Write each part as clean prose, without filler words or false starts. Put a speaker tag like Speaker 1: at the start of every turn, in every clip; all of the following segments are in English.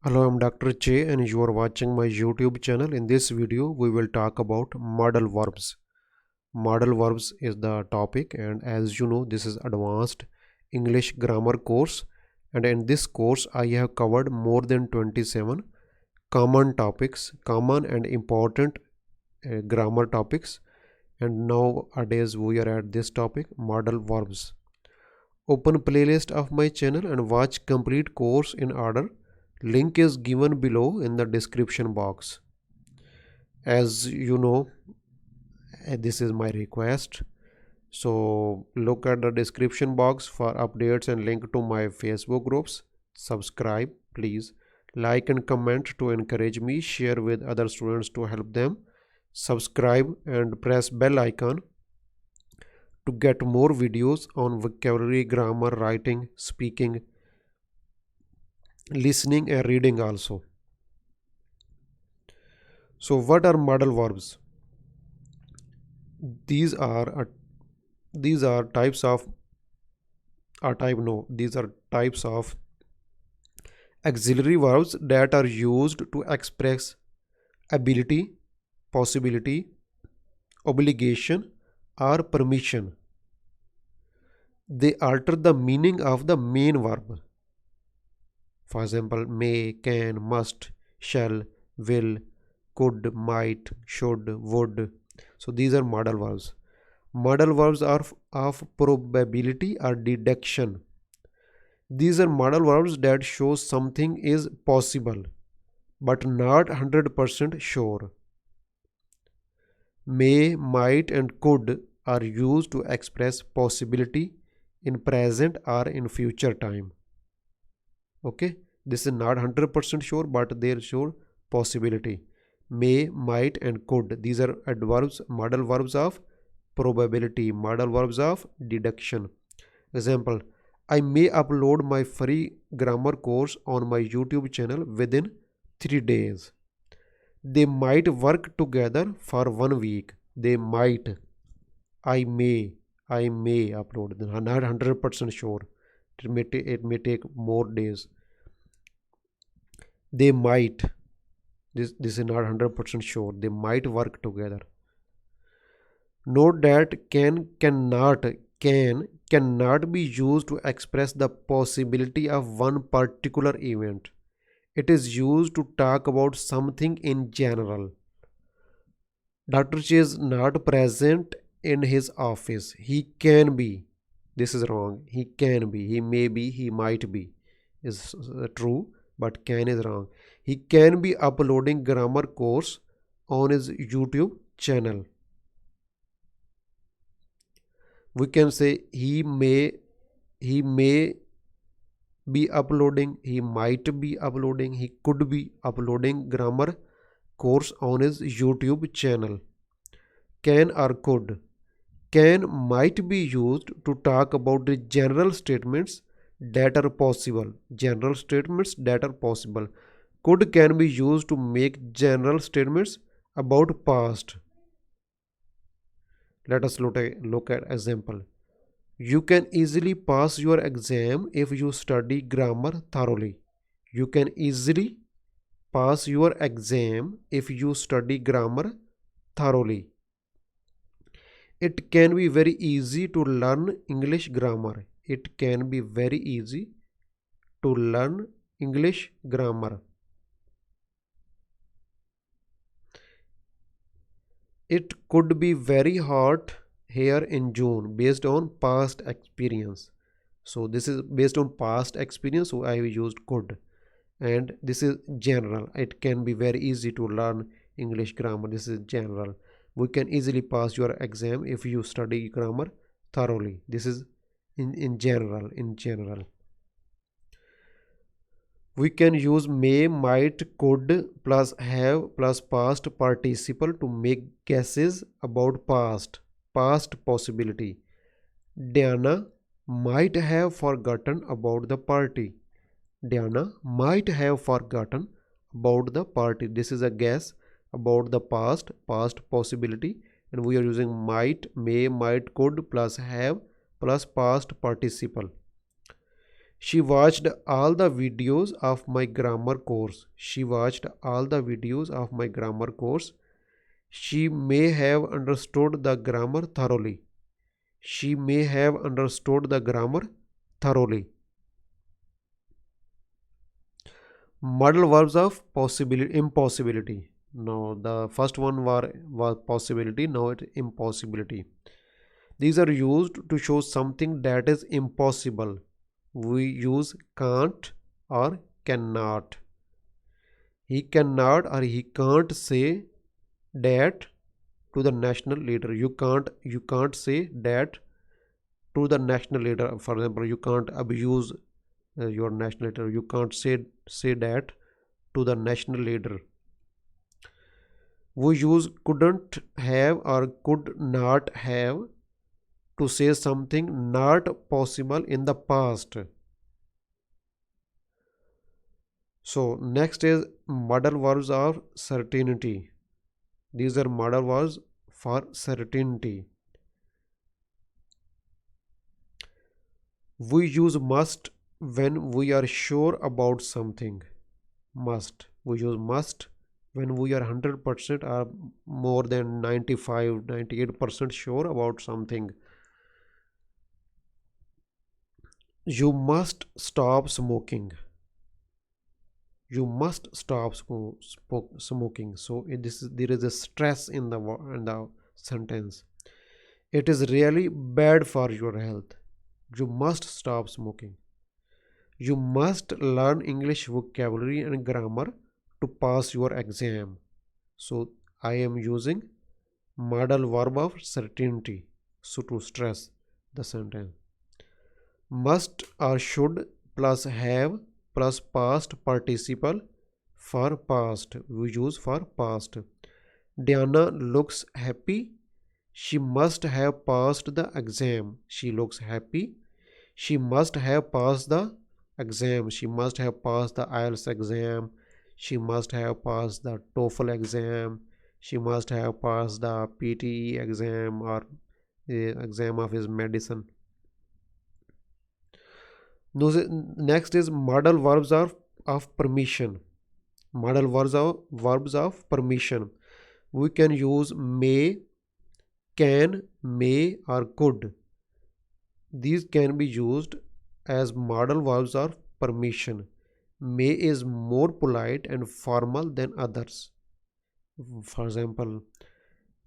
Speaker 1: Hello, I'm Dr. Che and you are watching my YouTube channel. In this video, we will talk about modal verbs. Modal verbs is the topic, and as you know, this is advanced English grammar course. And in this course, I have covered more than 27 common topics, common and important grammar topics. And nowadays, we are at this topic, modal verbs. Open playlist of my channel and watch complete course in order. Link is given below in the description box. As you know, this is my request. So look at the description box for updates and link to my Facebook groups. Subscribe, please. Like and comment to encourage me. Share with other students to help them. Subscribe and press bell icon to get more videos on vocabulary, grammar, writing, speaking, listening and reading also. So what are modal verbs? These are these are types of these are types of auxiliary verbs that are used to express ability, possibility, obligation or permission. They alter the meaning of the main verb. For example, may, can, must, shall, will, could, might, should, would. So these are modal verbs. Modal verbs are of probability or deduction. These are modal verbs that show something is possible but not 100% sure. May, might and could are used to express possibility in present or in future time. Okay, this is not 100% sure but they show possibility. May, might and could, these are adverbs, modal verbs of probability, modal verbs of deduction. Example, I may upload my free grammar course on my YouTube channel within 3 days. They might work together for 1 week. They might. I may. I may upload. Not 100% sure. It may take more days. They might. This is not 100% sure. They might work together. Note that cannot be used to express the possibility of one particular event. It is used to talk about something in general. Dr. Che is not present in his office. He can be. This is wrong. He can be. He may be. He might be. Is true, but can is wrong. He can be uploading grammar course on his YouTube channel. We can say he may be uploading, he might be uploading, he could be uploading grammar course on his YouTube channel. Can or could. Can might be used to talk about the general statements that are possible. General statements that are possible. Could can be used to make general statements about past. Let us look at example. You can easily pass your exam if you study grammar thoroughly. You can easily pass your exam if you study grammar thoroughly. It can be very easy to learn English grammar. It can be very easy to learn English grammar. It could be very hot here in June based on past experience. So this is based on past experience, so I used could. And this is general. It can be very easy to learn English grammar. This is general. We can easily pass your exam if you study grammar thoroughly. This is in general. In general, we can use may, might, could plus have plus past participle to make guesses about past possibility. Diana might have forgotten about the party. Diana might have forgotten about the party. This is a guess about the past possibility, and we are using might, may, might, could plus have plus past participle. She watched all the videos of my grammar course. She watched all the videos of my grammar course. She may have understood the grammar thoroughly. She may have understood the grammar thoroughly. Modal verbs of possibility, impossibility. No, the first one was possibility, now it's impossibility. These are used to show something that is impossible. We use can't or cannot. He cannot or he can't say that to the national leader. You can't say that to the national leader. For example, you can't abuse your national leader. You can't say that to the national leader. We use couldn't have or could not have to say something not possible in the past. So next is modal verbs of certainty. These are modal verbs for certainty. We use must when we are sure about something. Must. We use must when we are 100% or more than 95, 98% sure about something. You must stop smoking. You must stop smoking. So there is a stress in the sentence. It is really bad for your health. You must stop smoking. You must learn English vocabulary and grammar to pass your exam. So I am using modal verb of certainty, so to stress the sentence. Must or should plus have plus past participle for past. We use for past. Diana looks happy. She must have passed the exam. She looks happy. She must have passed the exam. She must have passed the IELTS exam. She must have passed the TOEFL exam. She must have passed the PTE exam or the exam of his medicine. Next is modal verbs of permission. Modal verbs of permission. We can use may, can, may or could. These can be used as modal verbs of permission. May is more polite and formal than others. For example,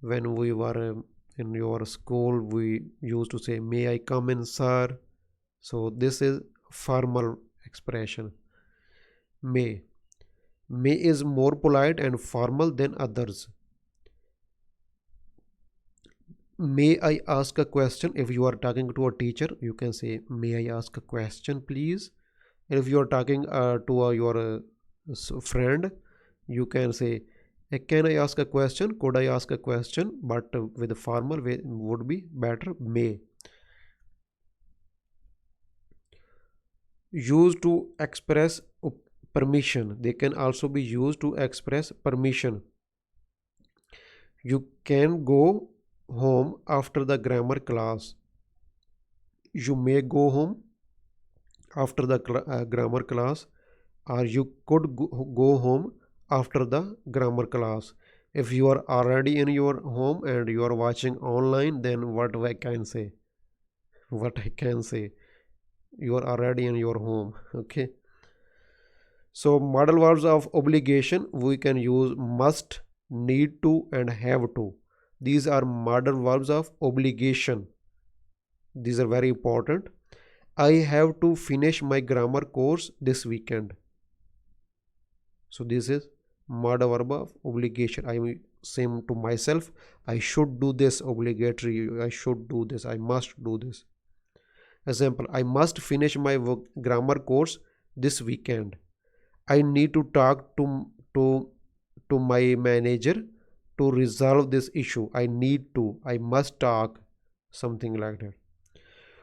Speaker 1: when we were in your school, we used to say, may I come in, sir? So this is formal expression. May. May is more polite and formal than others. May I ask a question? If you are talking to a teacher, you can say, may I ask a question, please? And if you are talking to your friend, you can say, can I ask a question? Could I ask a question? But with a formal way would be better, may. Used to express permission. They can also be used to express permission. You can go home after the grammar class. You may go home after the grammar class, or you could go home after the grammar class. If you are already in your home and you are watching online, then what I can say? What I can say? You are already in your home. Okay. So modal verbs of obligation, we can use must, need to and have to. These are modal verbs of obligation. These are very important. I have to finish my grammar course this weekend. So this is modal verb of obligation. I am saying to myself, I should do this, obligatory. I should do this. I must do this. Example, I must finish my grammar course this weekend. I need to talk to my manager to resolve this issue. I must talk, something like that.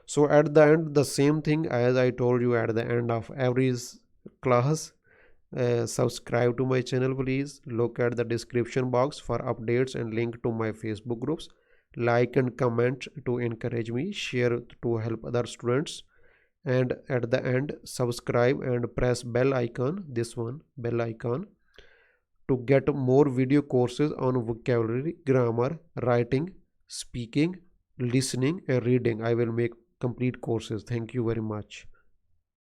Speaker 1: So at the end, the same thing as I told you at the end of every class. Subscribe to my channel, please. Look at the description box for updates and link to my Facebook groups. Like and comment to encourage me. Share to help other students. and at the end subscribe and press bell icon, this one bell icon, to get more video courses on vocabulary, grammar, writing, speaking, listening and reading. I will make complete courses. Thank you very much.